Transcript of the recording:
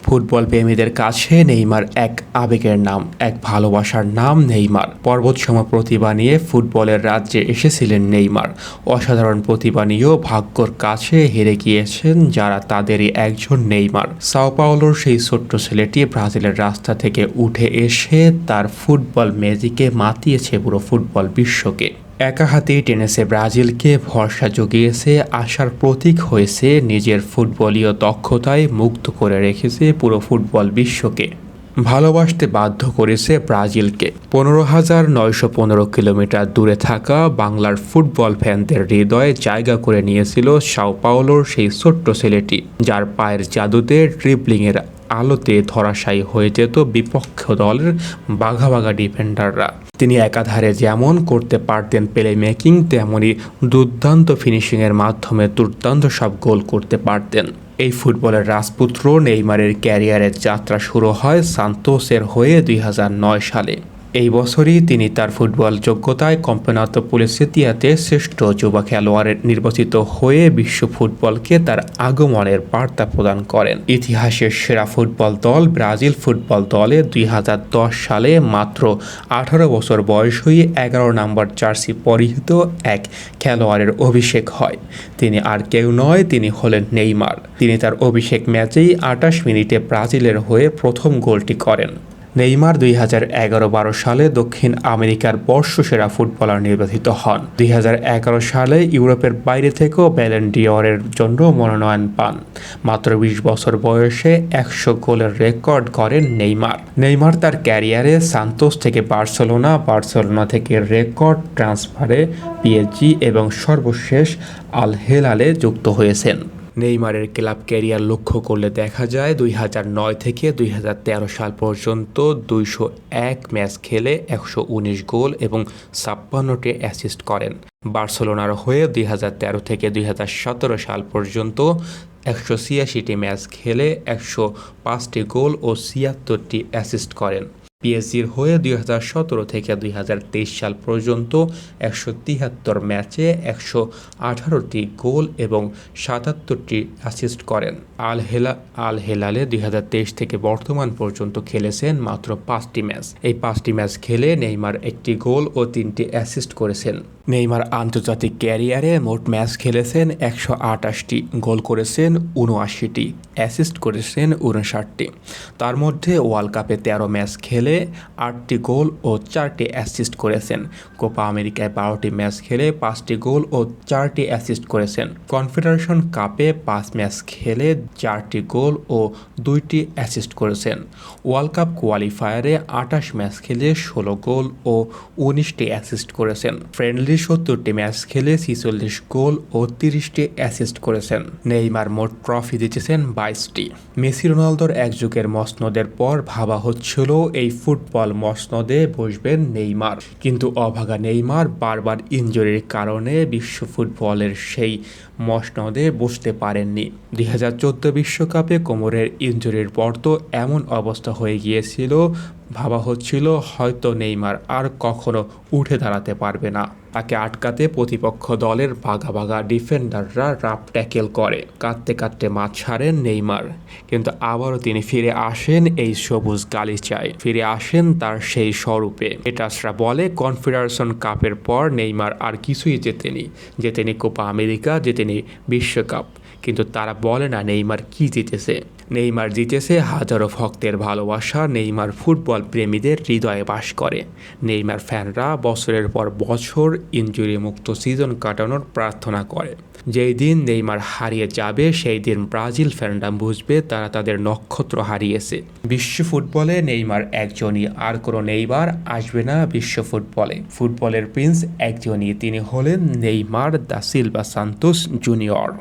Football প্রেমীদের কাছে Neymar এক আবেগের নাম, এক ভালোবাসার নাম নেইমার। পর্বতসম প্রতিভা নিয়ে ফুটবলের রাজ্যে এসেছিলেন নেইমার। অসাধারণ প্রতিভা নিয়েও ভাগ্যর কাছে হেরে গিয়েছেন যারা, তাদেরই একজন নেইমার। সাও পাওলোর সেই ছোট্ট ছেলেটি ব্রাজিলের রাস্তা থেকে উঠে এসে তার ফুটবল ম্যাজিকে মাতিয়েছে পুরো ফুটবল বিশ্বকে। একা হাতেই টেনেছে ব্রাজিলকে, ভরসা জুগিয়েছে, আশার প্রতীক হয়েছে, নিজের ফুটবলীয় দক্ষতায় মুগ্ধ করে রেখেছে পুরো ফুটবল বিশ্বকে। ভালোবাসতে বাধ্য করেছে ব্রাজিলকে। 15,915 কিলোমিটার দূরে থাকা বাংলার ফুটবল ফ্যানদের হৃদয়ে জায়গা করে নিয়েছিল সাও পাওলোর সেই ছোট্ট ছেলেটি, যার পায়ের জাদুতে ড্রিবলিংয়ের আলোতে ধরাশায়ী হয়ে যেত বিপক্ষ দলের বাঘা বাঘা ডিফেন্ডাররা। তিনি একাধারে যেমন করতে পারতেন প্লে মেকিং, তেমনই দুর্দান্ত ফিনিশিংয়ের মাধ্যমে দুর্দান্ত সব গোল করতে পারতেন। এই ফুটবলের রাজপুত্র নেইমারের ক্যারিয়ারের যাত্রা শুরু হয় সান্তোসের হয়ে 2009 সালে। এই বছরই তিনি তার ফুটবল যোগ্যতায় কম্পেনাতো পুলিসেতিয়াতে শ্রেষ্ঠ যুবা খেলোয়াড় নির্বাচিত হয়ে বিশ্ব ফুটবলকে তার আগমনের বার্তা প্রদান করেন। ইতিহাসের সেরা ফুটবল দল ব্রাজিল ফুটবল দলে 2010 সালে মাত্র 18 বছর বয়স হয়ে 11 নম্বর জার্সি পরিহিত এক খেলোয়াড়ের অভিষেক হয়। তিনি আর কেউ নয়, তিনি হলেন নেইমার। তিনি তার অভিষেক ম্যাচেই 28 মিনিটে ব্রাজিলের হয়ে প্রথম গোলটি করেন। নেইমার 2011-12 সালে দক্ষিণ আমেরিকার বর্ষসেরা ফুটবলার নির্বাচিত হন। 2011 সালে ইউরোপের বাইরে থেকেও ব্যালন ডি'অরের জন্য মনোনয়ন পান। মাত্র 20 বছর বয়সে 100 গোলের রেকর্ড করেন নেইমার। নেইমার তার ক্যারিয়ারে সান্তোস থেকে বার্সেলোনা থেকে রেকর্ড ট্রান্সফারে পিএসজি এবং সর্বশেষ আল হিলালে যুক্ত হয়েছেন। নেইমারের ক্লাব ক্যারিয়ার লক্ষ্য করলে দেখা যায় 2009 থেকে 2013 সাল পর্যন্ত 201 ম্যাচ খেলে 119 গোল এবং 56টি অ্যাসিস্ট করেন। বার্সেলোনার হয়ে 2013 থেকে 2017 সাল পর্যন্ত 186টি ম্যাচ খেলে 105টি গোল ও 76টি অ্যাসিস্ট করেন। পিএসজির হয়ে 2017 থেকে 2023 সাল পর্যন্ত 173 ম্যাচে 118টি গোল এবং 77টি অ্যাসিস্ট করেন। আল হেলালে 2023 থেকে বর্তমান পর্যন্ত খেলেছেন মাত্র 5টি ম্যাচ। এই 5টি ম্যাচ খেলে নেইমার 1টি গোল ও 3টি অ্যাসিস্ট করেছেন। নেইমার আন্তর্জাতিক ক্যারিয়ারে মোট ম্যাচ খেলেছেন 128টি, গোল করেছেন 79টি, অ্যাসিস্ট করেছেন 59টি। তার মধ্যে ওয়ার্ল্ড কাপে 13 ম্যাচ খেলে 8টি গোল ও 4টি অ্যাসিস্ট করেছেন। কোপা আমেরিকায় 12টি ম্যাচ খেলে 5টি গোল ও 4টি অ্যাসিস্ট করেছেন। কনফেডারেশন কাপে 5 ম্যাচ খেলে 4টি গোল ও 2টি অ্যাসিস্ট করেছেন। ওয়ার্ল্ড কাপ কোয়ালিফায়ারে 28 ম্যাচ খেলে 16 গোল ও 19টি অ্যাসিস্ট করেছেন। ফ্রেন্ডলি 70টি ম্যাচ খেলে 46 গোল ও 30টি অ্যাসিস্ট করেছেন। নেইমার মোট ট্রফি জিতেছেন 22টি। মেসি রোনালদোর এক যুগের মসনদের পর ভাবা হচ্ছিল এই ফুটবল মসনদে বসবেন নেইমার, কিন্তু অভাগা নেইমার বারবার ইনজুরির কারণে বিশ্ব ফুটবলের সেই মসনদে বসতে পারেননি। 2014 বিশ্বকাপে কোমরের ইনজুরির পর তো এমন অবস্থা হয়ে গিয়েছিল, ভাবা হচ্ছিল হয়তো নেইমার আর কখনো উঠে দাঁড়াতে পারবে না। তাকে আটকাতে প্রতিপক্ষ দলের বাঘা বাঘা ডিফেন্ডাররা রাফ ট্যাকেল করে, কাঁদতে কাঁদতে মাঠ ছাড়েন নেইমার। কিন্তু আবারও তিনি ফিরে আসেন এই সবুজ গালিচায়, ফিরে আসেন তার সেই স্বরূপে। এটাসরা বলে কনফেডারেশন কাপের পর নেইমার আর কিছুই জেতেনি কোপা আমেরিকা, জেতেনি বিশ্বকাপ, কিন্তু তারা বলে না নেইমার কি জিতেছে। নেইমার জিতেছে হাজারো ভক্তের ভালোবাসা। নেইমার ফুটবল প্রেমীদের হৃদয়ে বাস করে। নেইমার ফ্যানরা বছরের পর বছর ইনজুরি মুক্ত সিজন কাটানোর প্রার্থনা করে। যেই দিন নেইমার হারিয়ে যাবে সেই দিন ব্রাজিল ফ্যানরা বুঝবে তারা তাদের নক্ষত্র হারিয়েছে। বিশ্ব ফুটবলে নেইমার একজনই, আর কোনো নেইমার আসবে না বিশ্ব ফুটবলে। ফুটবলের প্রিন্স একজনই, তিনি হলেন Neymar da Silva Santos junior.